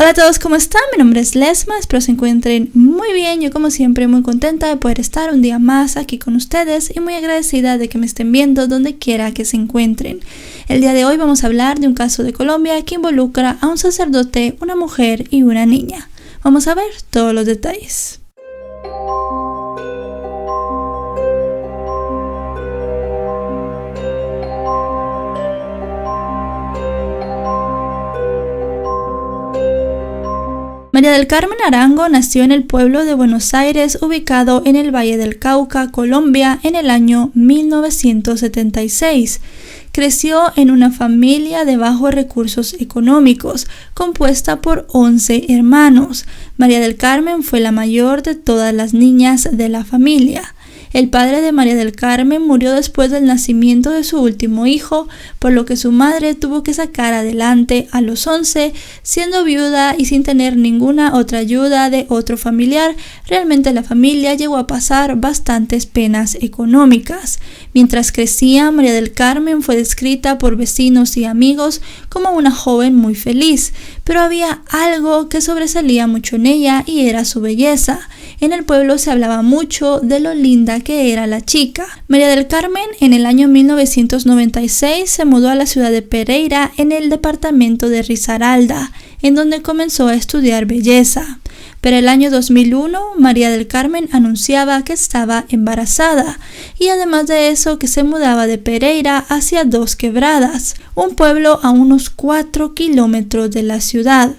Hola a todos, ¿cómo están? Mi nombre es Lesma, espero se encuentren muy bien. Yo como siempre muy contenta de poder estar un día más aquí con ustedes y muy agradecida de que me estén viendo donde quiera que se encuentren. El día de hoy vamos a hablar de un caso de Colombia que involucra a un sacerdote, una mujer y una niña. Vamos a ver todos los detalles. María del Carmen Arango nació en el pueblo de Buenos Aires, ubicado en el Valle del Cauca, Colombia, en el año 1976. Creció en una familia de bajos recursos económicos, compuesta por 11 hermanos. María del Carmen fue la mayor de todas las niñas de la familia. El padre de María del Carmen murió después del nacimiento de su último hijo, por lo que su madre tuvo que sacar adelante a los 11, siendo viuda y sin tener ninguna otra ayuda de otro familiar. Realmente la familia llegó a pasar bastantes penas económicas. Mientras crecía, María del Carmen fue descrita por vecinos y amigos como una joven muy feliz, pero había algo que sobresalía mucho en ella y era su belleza. En el pueblo se hablaba mucho de lo linda que era la chica. María del Carmen en el año 1996 se mudó a la ciudad de Pereira en el departamento de Risaralda, en donde comenzó a estudiar belleza. Pero el año 2001, María del Carmen anunciaba que estaba embarazada y además de eso que se mudaba de Pereira hacia Dos Quebradas, un pueblo a unos 4 kilómetros de la ciudad.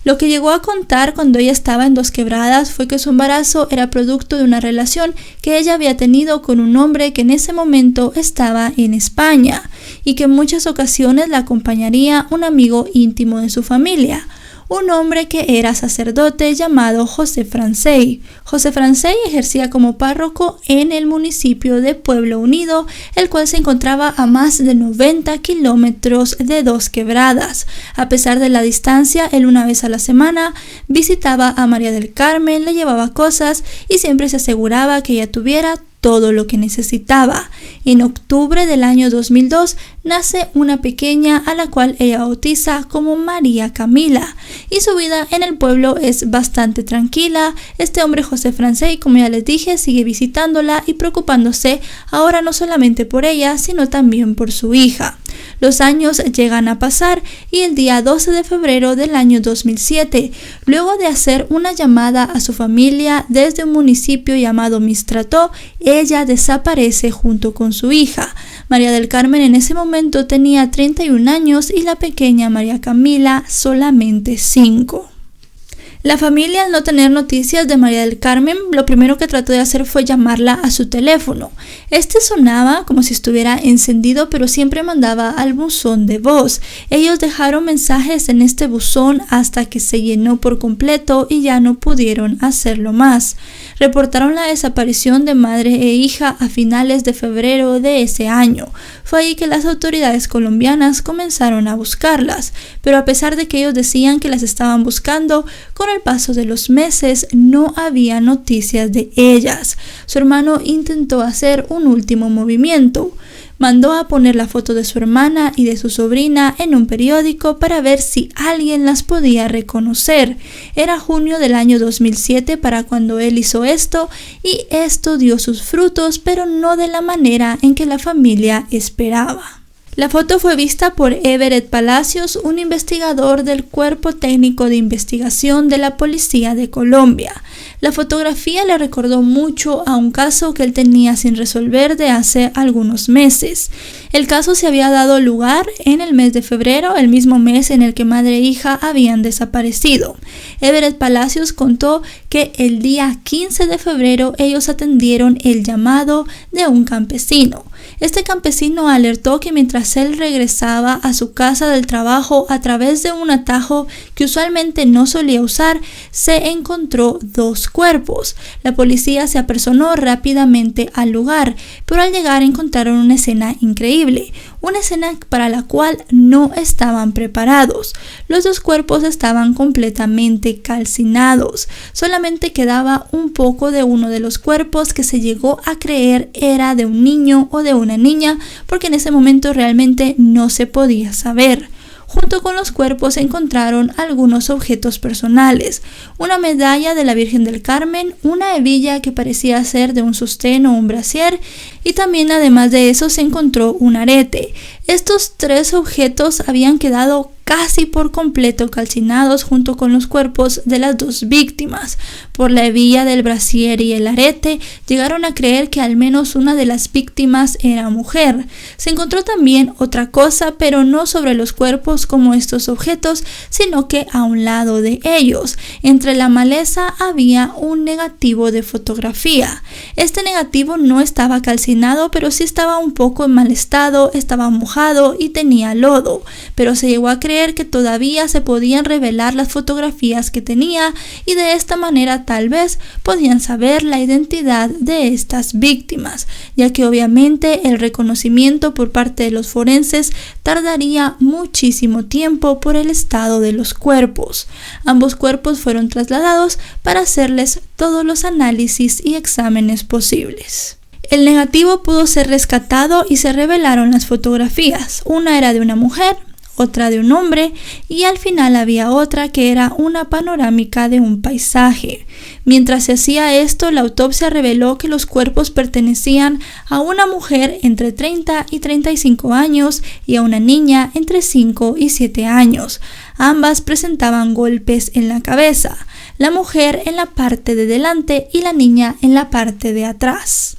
Lo que llegó a contar cuando ella estaba en Dos Quebradas fue que su embarazo era producto de una relación que ella había tenido con un hombre que en ese momento estaba en España y que en muchas ocasiones la acompañaría un amigo íntimo de su familia, un hombre que era sacerdote llamado José Francey. José Francey ejercía como párroco en el municipio de Pueblo Unido, el cual se encontraba a más de 90 kilómetros de Dos Quebradas. A pesar de la distancia, él una vez a la semana visitaba a María del Carmen, le llevaba cosas y siempre se aseguraba que ella tuviera todo lo que necesitaba. En octubre del año 2002 nace una pequeña a la cual ella bautiza como María Camila y su vida en el pueblo es bastante tranquila. Este hombre José Francey, como ya les dije, sigue visitándola y preocupándose ahora no solamente por ella sino también por su hija. Los años llegan a pasar y el día 12 de febrero del año 2007, luego de hacer una llamada a su familia desde un municipio llamado Mistrató, ella desaparece junto con su hija. María del Carmen en ese momento tenía 31 años y la pequeña María Camila solamente 5. La familia, al no tener noticias de María del Carmen, lo primero que trató de hacer fue llamarla a su teléfono. Este sonaba como si estuviera encendido, pero siempre mandaba al buzón de voz. Ellos dejaron mensajes en este buzón hasta que se llenó por completo y ya no pudieron hacerlo más. Reportaron la desaparición de madre e hija a finales de febrero de ese año. Fue ahí que las autoridades colombianas comenzaron a buscarlas, pero a pesar de que ellos decían que las estaban buscando, con el paso de los meses no había noticias de ellas. Su hermano intentó hacer un último movimiento. Mandó a poner la foto de su hermana y de su sobrina en un periódico para ver si alguien las podía reconocer. Era junio del año 2007 para cuando él hizo esto y esto dio sus frutos, pero no de la manera en que la familia esperaba. La foto fue vista por Everett Palacios, un investigador del Cuerpo Técnico de Investigación de la Policía de Colombia. La fotografía le recordó mucho a un caso que él tenía sin resolver de hace algunos meses. El caso se había dado lugar en el mes de febrero, el mismo mes en el que madre e hija habían desaparecido. Everett Palacios contó que el día 15 de febrero ellos atendieron el llamado de un campesino. Este campesino alertó que mientras él regresaba a su casa del trabajo a través de un atajo que usualmente no solía usar, se encontró 2 cuerpos. La policía se apersonó rápidamente al lugar, pero al llegar encontraron una escena increíble, una escena para la cual no estaban preparados. Los 2 cuerpos estaban completamente calcinados. Solamente quedaba un poco de uno de los cuerpos que se llegó a creer era de un niño o de una niña, porque en ese momento realmente no se podía saber. Junto con los cuerpos se encontraron algunos objetos personales, una medalla de la Virgen del Carmen, una hebilla que parecía ser de un sostén o un brasier, y también además de eso se encontró un arete. Estos 3 objetos habían quedado casi por completo calcinados junto con los cuerpos de las 2 víctimas. Por la hebilla del brasier y el arete, llegaron a creer que al menos una de las víctimas era mujer. Se encontró también otra cosa, pero no sobre los cuerpos como estos objetos, sino que a un lado de ellos. Entre la maleza había un negativo de fotografía. Este negativo no estaba calcinado, pero sí estaba un poco en mal estado, estaba mojado y tenía lodo, pero se llegó a creer que todavía se podían revelar las fotografías que tenía y de esta manera tal vez podían saber la identidad de estas víctimas, ya que obviamente el reconocimiento por parte de los forenses tardaría muchísimo tiempo por el estado de los cuerpos. Ambos cuerpos fueron trasladados para hacerles todos los análisis y exámenes posibles. El negativo pudo ser rescatado y se revelaron las fotografías. Una era de una mujer, otra de un hombre y al final había otra que era una panorámica de un paisaje. Mientras se hacía esto, la autopsia reveló que los cuerpos pertenecían a una mujer entre 30 y 35 años y a una niña entre 5 y 7 años. Ambas presentaban golpes en la cabeza, la mujer en la parte de delante y la niña en la parte de atrás.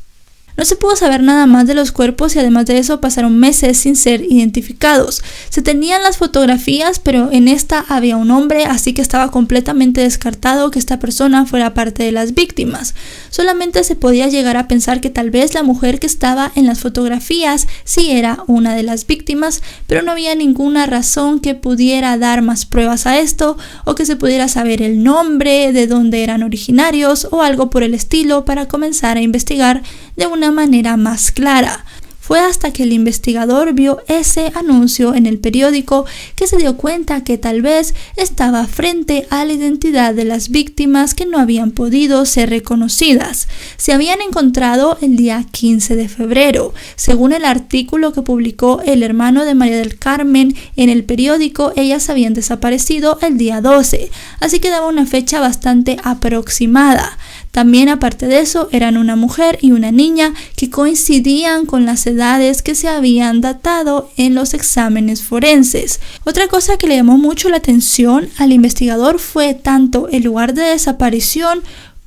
No se pudo saber nada más de los cuerpos y además de eso pasaron meses sin ser identificados. Se tenían las fotografías, pero en esta había un hombre, así que estaba completamente descartado que esta persona fuera parte de las víctimas. Solamente se podía llegar a pensar que tal vez la mujer que estaba en las fotografías sí era una de las víctimas, pero no había ninguna razón que pudiera dar más pruebas a esto o que se pudiera saber el nombre, de dónde eran originarios o algo por el estilo para comenzar a investigar de una manera más clara. Fue hasta que el investigador vio ese anuncio en el periódico que se dio cuenta que tal vez estaba frente a la identidad de las víctimas que no habían podido ser reconocidas. Se habían encontrado el día 15 de febrero. Según el artículo que publicó el hermano de María del Carmen en el periódico, ellas habían desaparecido el día 12, así que daba una fecha bastante aproximada. También aparte de eso eran una mujer y una niña que coincidían con las edades que se habían datado en los exámenes forenses. Otra cosa que le llamó mucho la atención al investigador fue tanto el lugar de desaparición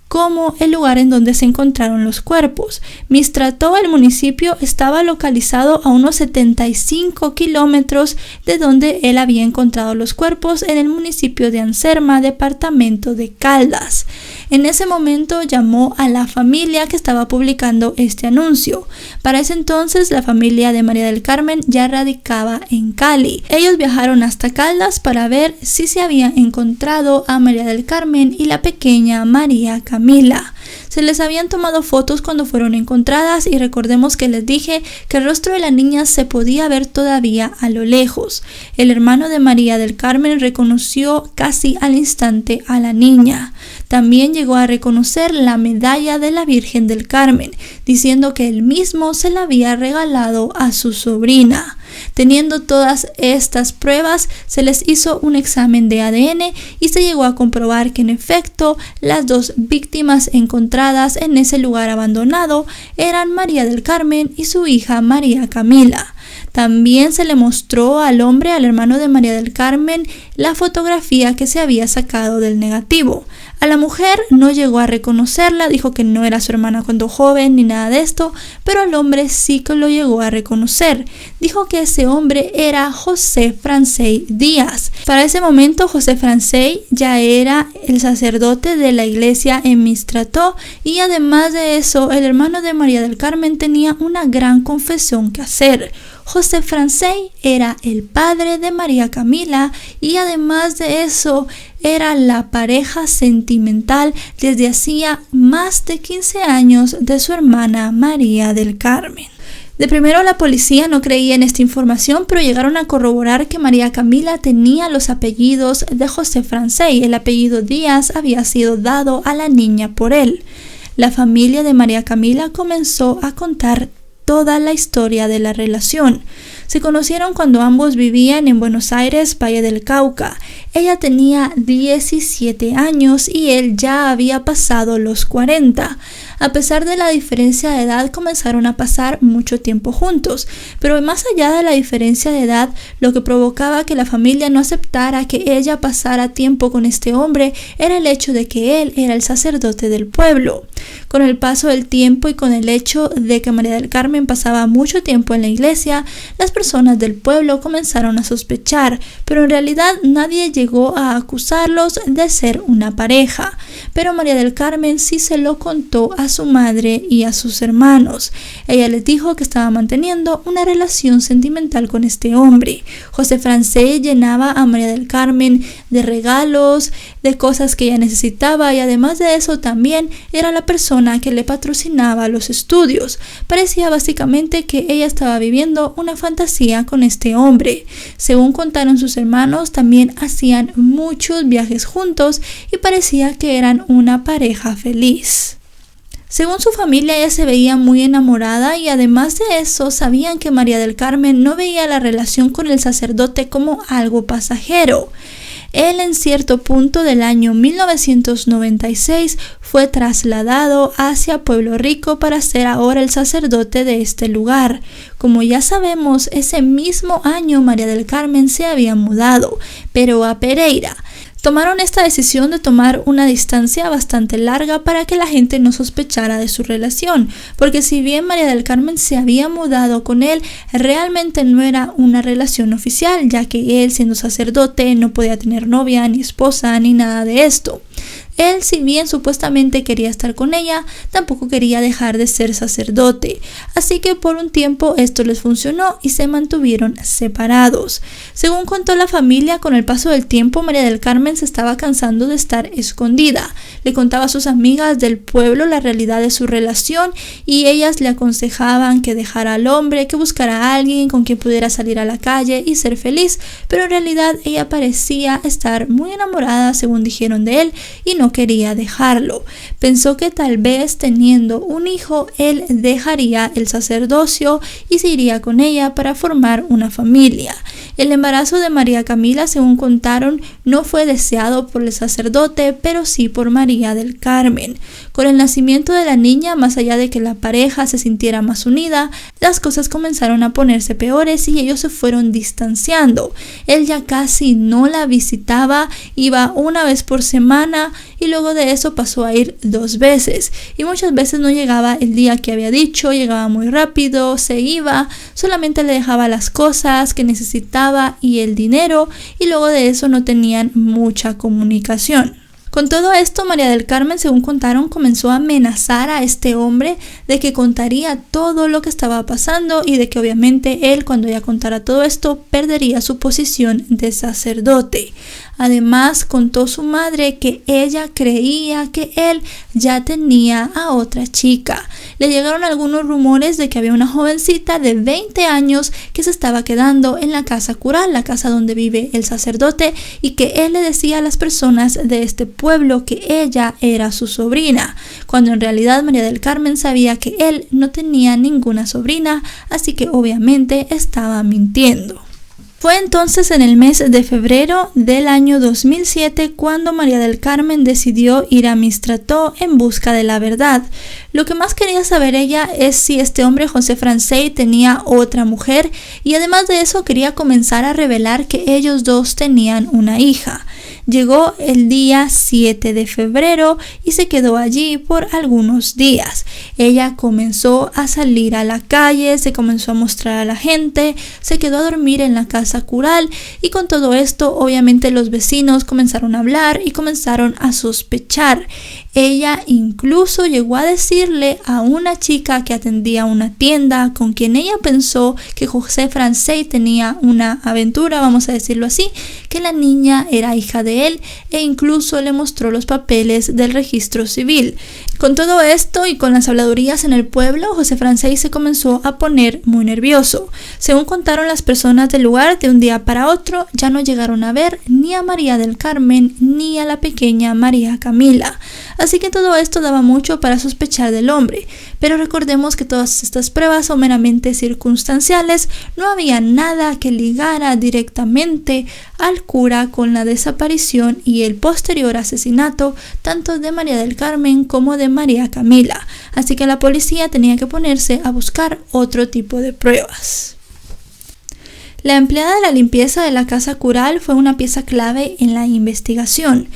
como el lugar en donde se encontraron los cuerpos. Mistrató, el municipio, estaba localizado a unos 75 kilómetros de donde él había encontrado los cuerpos, en el municipio de Anserma, departamento de Caldas. En ese momento llamó a la familia que estaba publicando este anuncio. Para ese entonces la familia de María del Carmen ya radicaba en Cali. Ellos viajaron hasta Caldas para ver si se había encontrado a María del Carmen y la pequeña María Camila. Se les habían tomado fotos cuando fueron encontradas y recordemos que les dije que el rostro de la niña se podía ver todavía a lo lejos. El hermano de María del Carmen reconoció casi al instante a la niña. También llegó a reconocer la medalla de la Virgen del Carmen, diciendo que él mismo se la había regalado a su sobrina. Teniendo todas estas pruebas, se les hizo un examen de ADN y se llegó a comprobar que en efecto las 2 víctimas encontradas en ese lugar abandonado eran María del Carmen y su hija María Camila. También se le mostró al hombre, al hermano de María del Carmen, la fotografía que se había sacado del negativo. A la mujer no llegó a reconocerla, dijo que no era su hermana cuando joven ni nada de esto, pero al hombre sí que lo llegó a reconocer. Dijo que ese hombre era José Francey Díaz. Para ese momento José Francey ya era el sacerdote de la iglesia en Mistrató y además de eso el hermano de María del Carmen tenía una gran confesión que hacer. José Francey era el padre de María Camila y además de eso era la pareja sentimental desde hacía más de 15 años de su hermana María del Carmen. De primero la policía no creía en esta información, pero llegaron a corroborar que María Camila tenía los apellidos de José Francey. El apellido Díaz había sido dado a la niña por él. La familia de María Camila comenzó a contar toda la historia de la relación. Se conocieron cuando ambos vivían en Buenos Aires, Valle del Cauca. Ella tenía 17 años y él ya había pasado los 40. A pesar de la diferencia de edad, comenzaron a pasar mucho tiempo juntos, pero más allá de la diferencia de edad, lo que provocaba que la familia no aceptara que ella pasara tiempo con este hombre era el hecho de que él era el sacerdote del pueblo. Con el paso del tiempo y con el hecho de que María del Carmen pasaba mucho tiempo en la iglesia, las personas del pueblo comenzaron a sospechar, pero en realidad nadie llegó a acusarlos de ser una pareja. Pero María del Carmen sí se lo contó a su madre y a sus hermanos. Ella les dijo que estaba manteniendo una relación sentimental con este hombre. José Francés llenaba a María del Carmen de regalos, de cosas que ella necesitaba, y además de eso también era la persona que le patrocinaba los estudios. Parecía básicamente que ella estaba viviendo una fantasía con este hombre. Según contaron sus hermanos, también hacían muchos viajes juntos y parecía que eran una pareja feliz. Según su familia, ella se veía muy enamorada y además de eso sabían que María del Carmen no veía la relación con el sacerdote como algo pasajero. Él en cierto punto del año 1996 fue trasladado hacia Pueblo Rico para ser ahora el sacerdote de este lugar. Como ya sabemos, ese mismo año María del Carmen se había mudado, pero a Pereira. Tomaron esta decisión de tomar una distancia bastante larga para que la gente no sospechara de su relación, porque si bien María del Carmen se había mudado con él, realmente no era una relación oficial, ya que él, siendo sacerdote, no podía tener novia, ni esposa, ni nada de esto. Él, si bien supuestamente quería estar con ella, tampoco quería dejar de ser sacerdote. Así que por un tiempo esto les funcionó y se mantuvieron separados. Según contó la familia, con el paso del tiempo María del Carmen se estaba cansando de estar escondida. Le contaba a sus amigas del pueblo la realidad de su relación y ellas le aconsejaban que dejara al hombre, que buscara a alguien con quien pudiera salir a la calle y ser feliz. Pero en realidad ella parecía estar muy enamorada, según dijeron de él, y no quería dejarlo. Pensó que tal vez teniendo un hijo él dejaría el sacerdocio y se iría con ella para formar una familia. El embarazo de María Camila, según contaron, no fue deseado por el sacerdote, pero sí por María del Carmen. Con el nacimiento de la niña, más allá de que la pareja se sintiera más unida, las cosas comenzaron a ponerse peores y ellos se fueron distanciando. Él ya casi no la visitaba, iba una vez por semana y luego de eso pasó a ir 2 veces. Y muchas veces no llegaba el día que había dicho, llegaba muy rápido, se iba, solamente le dejaba las cosas que necesitaba y el dinero, y luego de eso no tenían mucha comunicación. Con todo esto, María del Carmen, según contaron, comenzó a amenazar a este hombre de que contaría todo lo que estaba pasando y de que obviamente él, cuando ella contara todo esto, perdería su posición de sacerdote. Además, contó su madre que ella creía que él ya tenía a otra chica. Le llegaron algunos rumores de que había una jovencita de 20 años que se estaba quedando en la casa cural, la casa donde vive el sacerdote, y que él le decía a las personas de este pueblo que ella era su sobrina, cuando en realidad María del Carmen sabía que él no tenía ninguna sobrina, así que obviamente estaba mintiendo. Fue entonces en el mes de febrero del año 2007 cuando María del Carmen decidió ir a Mistrató en busca de la verdad. Lo que más quería saber ella es si este hombre José Francés tenía otra mujer, y además de eso quería comenzar a revelar que ellos dos tenían una hija. Llegó el día 7 de febrero y se quedó allí por algunos días. Ella comenzó a salir a la calle, se comenzó a mostrar a la gente, se quedó a dormir en la casa cural, y con todo esto obviamente los vecinos comenzaron a hablar y comenzaron a sospechar. Ella incluso llegó a decirle a una chica que atendía una tienda, con quien ella pensó que José Francés tenía una aventura, vamos a decirlo así, que la niña era hija de él, e incluso le mostró los papeles del registro civil. Con todo esto y con las habladurías en el pueblo, José Francés se comenzó a poner muy nervioso. Según contaron las personas del lugar, de un día para otro ya no llegaron a ver ni a María del Carmen ni a la pequeña María Camila. así que todo esto daba mucho para sospechar del hombre. Pero recordemos que todas estas pruebas son meramente circunstanciales, no había nada que ligara directamente al cura con la desaparición y el posterior asesinato tanto de María del Carmen como de María Camila, así que la policía tenía que ponerse a buscar otro tipo de pruebas. La empleada de la limpieza de la casa cural fue una pieza clave en la investigación.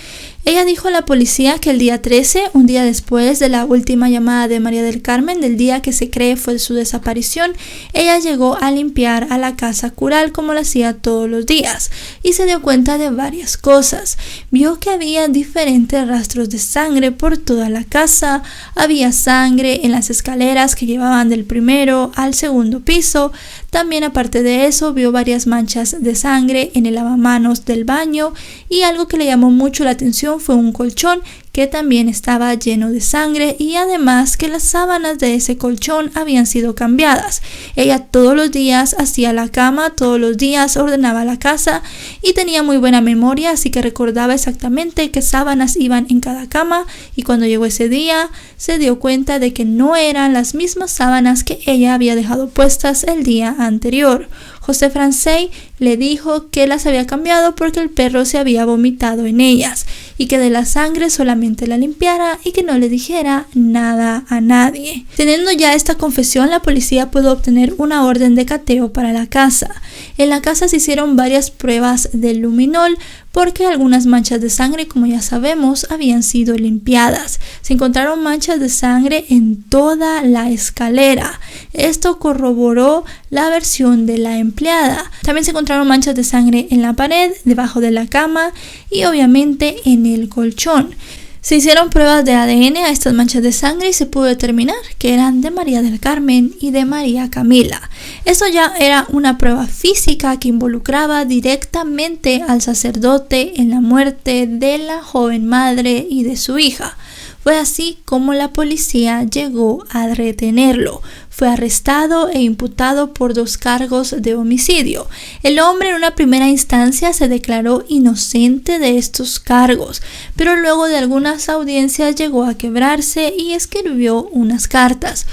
Ella dijo a la policía que el día 13, un día después de la última llamada de María del Carmen, del día que se cree fue su desaparición, ella llegó a limpiar a la casa cural como lo hacía todos los días y se dio cuenta de varias cosas. Vio que había diferentes rastros de sangre por toda la casa, había sangre en las escaleras que llevaban del primero al segundo piso. También, aparte de eso, vio varias manchas de sangre en el lavamanos del baño y algo que le llamó mucho la atención fue un colchón que también estaba lleno de sangre y además que las sábanas de ese colchón habían sido cambiadas. Ella todos los días hacía la cama, todos los días ordenaba la casa y tenía muy buena memoria, así que recordaba exactamente qué sábanas iban en cada cama, y cuando llegó ese día se dio cuenta de que no eran las mismas sábanas que ella había dejado puestas el día anterior. José Francey le dijo que las había cambiado porque el perro se había vomitado en ellas y que de la sangre solamente la limpiara y que no le dijera nada a nadie. Teniendo ya esta confesión, la policía pudo obtener una orden de cateo para la casa. En la casa se hicieron varias pruebas del luminol porque algunas manchas de sangre, como ya sabemos, habían sido limpiadas. Se encontraron manchas de sangre en toda la escalera. Esto corroboró la versión de la empleada. También se encontraron manchas de sangre en la pared, debajo de la cama y obviamente en el colchón. Se hicieron pruebas de ADN a estas manchas de sangre y se pudo determinar que eran de María del Carmen y de María Camila. Esto ya era una prueba física que involucraba directamente al sacerdote en la muerte de la joven madre y de su hija. Fue así como la policía llegó a retenerlo. Fue arrestado e imputado por 2 cargos de homicidio. El hombre en una primera instancia se declaró inocente de estos cargos, pero luego de algunas audiencias llegó a quebrarse y escribió unas cartas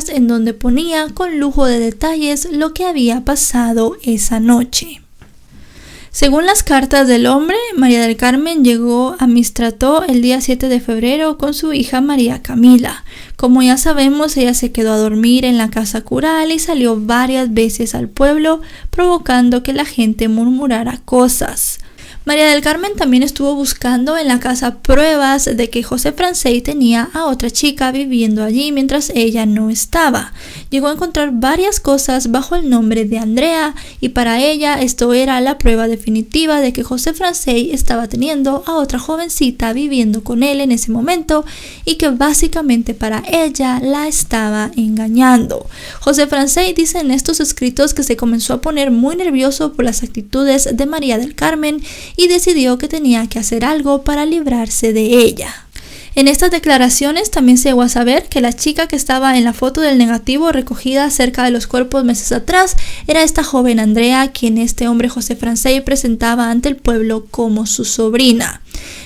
en donde ponía con lujo de detalles lo que había pasado esa noche. Según las cartas del hombre, María del Carmen llegó a Mistrató el día 7 de febrero con su hija María Camila. Como ya sabemos, ella se quedó a dormir en la casa cural y salió varias veces al pueblo, provocando que la gente murmurara cosas. María del Carmen también estuvo buscando en la casa pruebas de que José Francey tenía a otra chica viviendo allí mientras ella no estaba. Llegó a encontrar varias cosas bajo el nombre de Andrea y para ella esto era la prueba definitiva de que José Francey estaba teniendo a otra jovencita viviendo con él en ese momento y que básicamente para ella la estaba engañando. José Francey dice en estos escritos que se comenzó a poner muy nervioso por las actitudes de María del Carmen y decidió que tenía que hacer algo para librarse de ella. En estas declaraciones también se llegó a saber que la chica que estaba en la foto del negativo recogida cerca de los cuerpos meses atrás era esta joven Andrea, quien este hombre José Francey presentaba ante el pueblo como su sobrina.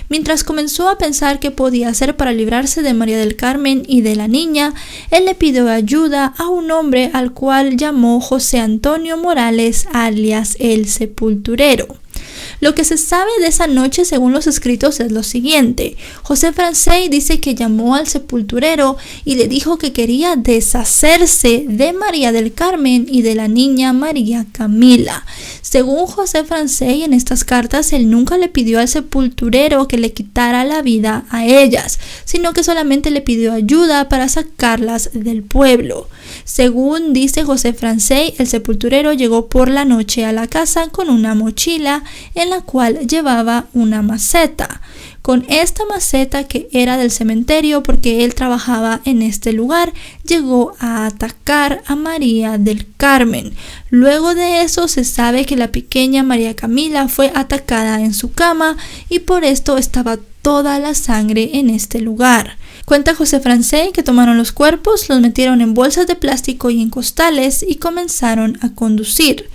Mientras comenzó a pensar qué podía hacer para librarse de María del Carmen y de la niña, él le pidió ayuda a un hombre al cual llamó José Antonio Morales, alias El Sepulturero. Lo que se sabe de esa noche según los escritos es lo siguiente. José Francey dice que llamó al sepulturero y le dijo que quería deshacerse de María del Carmen y de la niña María Camila. Según José Francey, en estas cartas él nunca le pidió al sepulturero que le quitara la vida a ellas, sino que solamente le pidió ayuda para sacarlas del pueblo. Según dice José Francey, el sepulturero llegó por la noche a la casa con una mochila en la cual llevaba una maceta. Con esta maceta, que era del cementerio porque él trabajaba en este lugar, llegó a atacar a María del Carmen. Luego de eso se sabe que la pequeña María Camila fue atacada en su cama y por esto estaba toda la sangre en este lugar. Cuenta José Francey que tomaron los cuerpos, los metieron en bolsas de plástico y en costales y comenzaron a conducir.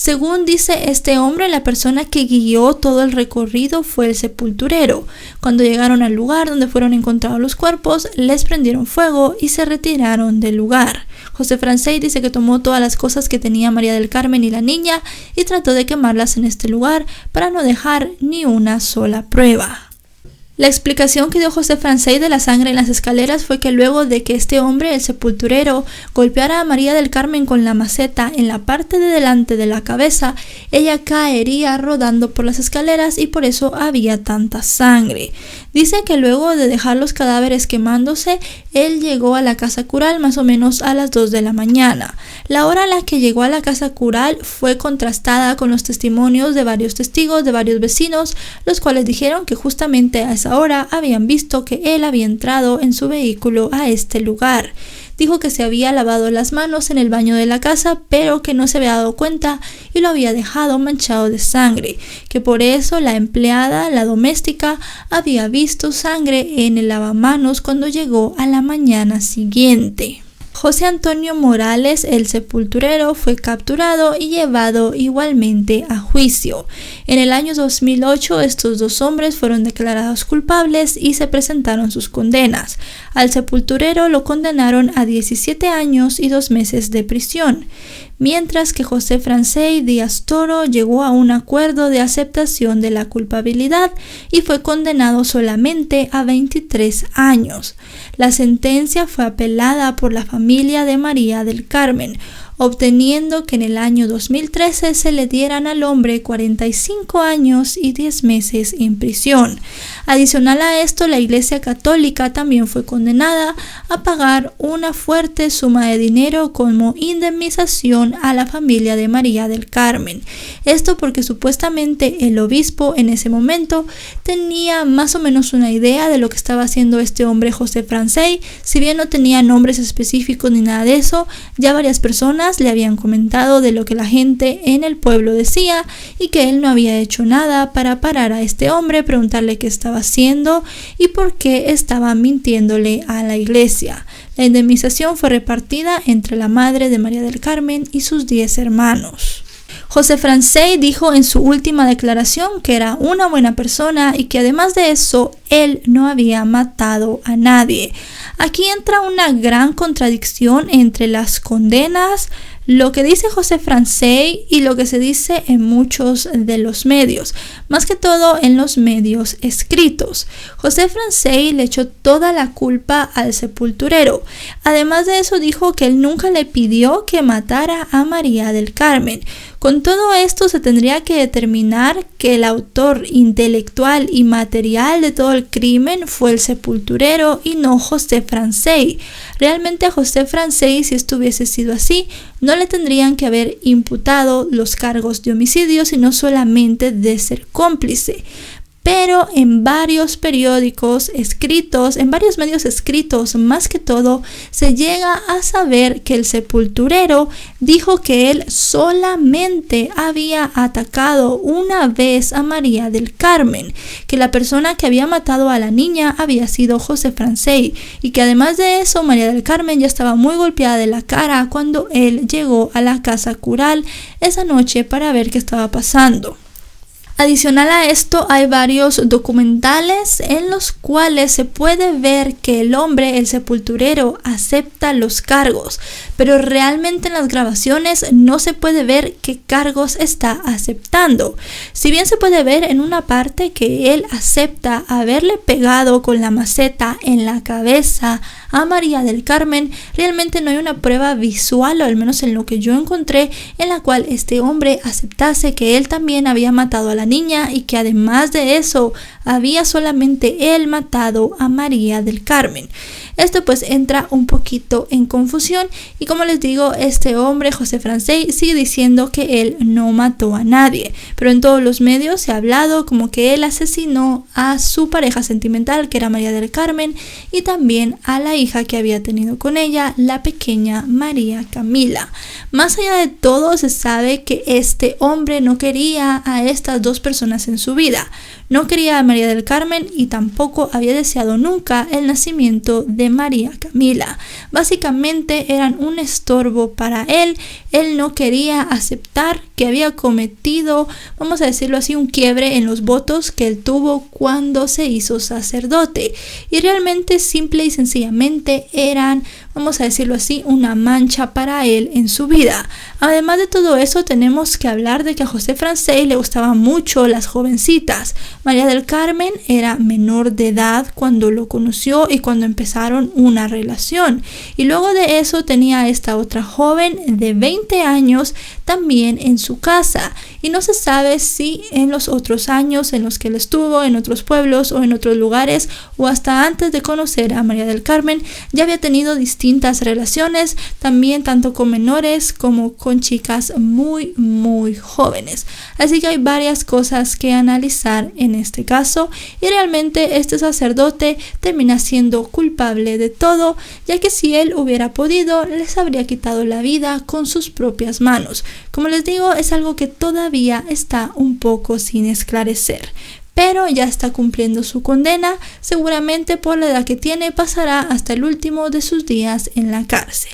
Según dice este hombre, la persona que guió todo el recorrido fue el sepulturero. Cuando llegaron al lugar donde fueron encontrados los cuerpos, les prendieron fuego y se retiraron del lugar. José Francey dice que tomó todas las cosas que tenía María del Carmen y la niña y trató de quemarlas en este lugar para no dejar ni una sola prueba. La explicación que dio José Francey de la sangre en las escaleras fue que luego de que este hombre, el sepulturero, golpeara a María del Carmen con la maceta en la parte de delante de la cabeza, ella caería rodando por las escaleras y por eso había tanta sangre. Dice que luego de dejar los cadáveres quemándose, él llegó a la casa cural más o menos a las 2 de la mañana. La hora a la que llegó a la casa cural fue contrastada con los testimonios de varios testigos, de varios vecinos, los cuales dijeron que justamente a esa hora habían visto que él había entrado en su vehículo a este lugar. Dijo que se había lavado las manos en el baño de la casa, pero que no se había dado cuenta y lo había dejado manchado de sangre, que por eso la empleada, la doméstica, había visto sangre en el lavamanos cuando llegó a la mañana siguiente. José Antonio Morales, el sepulturero, fue capturado y llevado igualmente a juicio. En el año 2008, estos dos hombres fueron declarados culpables y se presentaron sus condenas. Al sepulturero lo condenaron a 17 años y 2 meses de prisión, mientras que José Francey Díaz Toro llegó a un acuerdo de aceptación de la culpabilidad y fue condenado solamente a 23 años. La sentencia fue apelada por la familia de María del Carmen, obteniendo que en el año 2013 se le dieran al hombre 45 años y 10 meses en prisión. Adicional a esto, la Iglesia Católica también fue condenada a pagar una fuerte suma de dinero como indemnización a la familia de María del Carmen. Esto porque supuestamente el obispo en ese momento tenía más o menos una idea de lo que estaba haciendo este hombre José Francey. Si bien no tenía nombres específicos ni nada de eso, ya varias personas le habían comentado de lo que la gente en el pueblo decía y que él no había hecho nada para parar a este hombre, preguntarle qué estaba haciendo y por qué estaba mintiéndole a la iglesia. La indemnización fue repartida entre la madre de María del Carmen y sus 10 hermanos. José Francey dijo en su última declaración que era una buena persona y que además de eso, él no había matado a nadie. Aquí entra una gran contradicción entre las condenas, lo que dice José Francey y lo que se dice en muchos de los medios, más que todo en los medios escritos. José Francey le echó toda la culpa al sepulturero. Además de eso, dijo que él nunca le pidió que matara a María del Carmen. Con todo esto se tendría que determinar que el autor intelectual y material de todo el crimen fue el sepulturero y no José Francey. Realmente a José Francey, si esto hubiese sido así, no le tendrían que haber imputado los cargos de homicidio, sino solamente de ser cómplice. Pero en varios periódicos escritos, en varios medios escritos más que todo, se llega a saber que el sepulturero dijo que él solamente había atacado una vez a María del Carmen, que la persona que había matado a la niña había sido José Francey y que además de eso María del Carmen ya estaba muy golpeada de la cara cuando él llegó a la casa cural esa noche para ver qué estaba pasando. Adicional a esto, hay varios documentales en los cuales se puede ver que el hombre, el sepulturero, acepta los cargos, pero realmente en las grabaciones no se puede ver qué cargos está aceptando. Si bien se puede ver en una parte que él acepta haberle pegado con la maceta en la cabeza a María del Carmen, realmente no hay una prueba visual, o al menos en lo que yo encontré, en la cual este hombre aceptase que él también había matado a la niña y que además de eso había solamente él matado a María del Carmen. Esto pues entra un poquito en confusión y como les digo, este hombre José Francey sigue diciendo que él no mató a nadie, pero en todos los medios se ha hablado como que él asesinó a su pareja sentimental, que era María del Carmen, y también a la hija que había tenido con ella, la pequeña María Camila. Más allá de todo, se sabe que este hombre no quería a estas dos personas en su vida. No quería a María del Carmen y tampoco había deseado nunca el nacimiento de María Camila. Básicamente eran un estorbo para él. Él no quería aceptar que había cometido, vamos a decirlo así, un quiebre en los votos que él tuvo cuando se hizo sacerdote. Y realmente, simple y sencillamente, eran, vamos a decirlo así, una mancha para él en su vida. Además de todo eso, tenemos que hablar de que a José Francés le gustaban mucho las jovencitas. María del Carmen era menor de edad cuando lo conoció y cuando empezaron una relación. Y luego de eso tenía a esta otra joven de 20 años también en su casa. Y no se sabe si en los otros años en los que él estuvo, en otros pueblos o en otros lugares, o hasta antes de conocer a María del Carmen, ya había tenido distintas relaciones, también tanto con menores como con chicas muy jóvenes. Así que hay varias cosas que analizar en este caso, y realmente este sacerdote termina siendo culpable de todo, ya que si él hubiera podido, les habría quitado la vida con sus propias manos. Como les digo, es algo que todavía está un poco sin esclarecer, pero ya está cumpliendo su condena. Seguramente por la edad que tiene pasará hasta el último de sus días en la cárcel.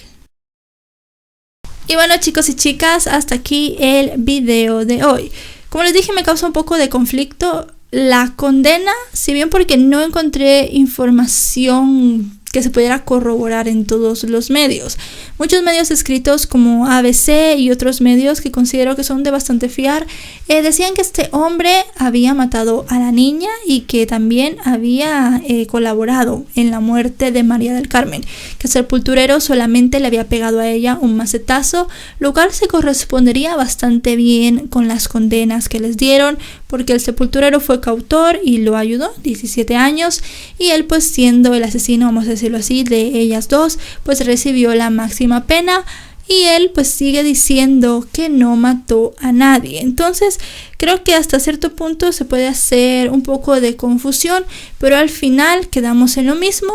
Y bueno, chicos y chicas, hasta aquí el video de hoy. Como les dije, me causa un poco de conflicto la condena, si bien porque no encontré información que se pudiera corroborar en todos los medios. Muchos medios escritos como ABC y otros medios que considero que son de bastante fiar, decían que este hombre había matado a la niña y que también había colaborado en la muerte de María del Carmen, que el sepulturero solamente le había pegado a ella un macetazo, lo cual se correspondería bastante bien con las condenas que les dieron, porque el sepulturero fue coautor y lo ayudó, 17 años, y él, pues siendo el asesino, vamos a decirlo así, de ellas dos, pues recibió la máxima pena. Y él pues sigue diciendo que no mató a nadie. Entonces creo que hasta cierto punto se puede hacer un poco de confusión, pero al final quedamos en lo mismo.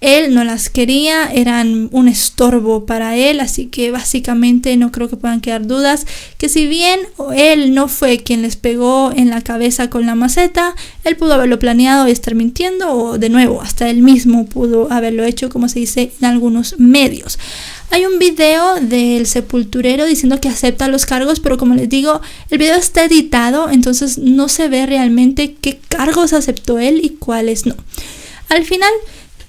Él no las quería, eran un estorbo para él, así que básicamente no creo que puedan quedar dudas que si bien él no fue quien les pegó en la cabeza con la maceta, él pudo haberlo planeado y estar mintiendo, o de nuevo, hasta él mismo pudo haberlo hecho, como se dice en algunos medios. Hay un video del sepulturero diciendo que acepta los cargos, pero como les digo, el video está editado, entonces no se ve realmente qué cargos aceptó él y cuáles no. Al final,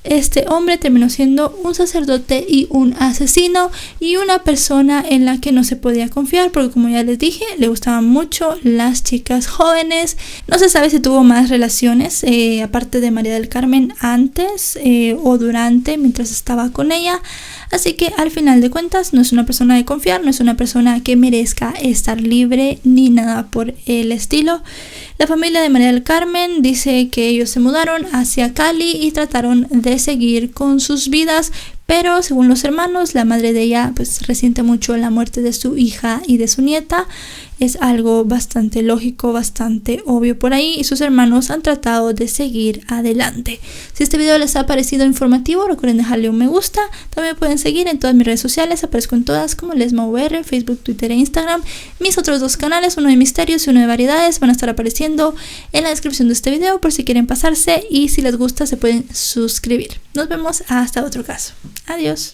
este hombre terminó siendo un sacerdote y un asesino y una persona en la que no se podía confiar, porque como ya les dije, le gustaban mucho las chicas jóvenes. No se sabe si tuvo más relaciones aparte de María del Carmen antes o durante, mientras estaba con ella. Así que al final de cuentas no es una persona de confiar, no es una persona que merezca estar libre ni nada por el estilo. La familia de María del Carmen dice que ellos se mudaron hacia Cali y trataron de seguir con sus vidas, pero según los hermanos, la madre de ella pues resiente mucho la muerte de su hija y de su nieta. Es algo bastante lógico, bastante obvio por ahí, y sus hermanos han tratado de seguir adelante. Si este video les ha parecido informativo, recuerden dejarle un me gusta. También me pueden seguir en todas mis redes sociales, aparezco en todas como LesmaVR, Facebook, Twitter e Instagram. Mis otros dos canales, uno de misterios y uno de variedades, van a estar apareciendo en la descripción de este video por si quieren pasarse, y si les gusta se pueden suscribir. Nos vemos hasta otro caso. Adiós.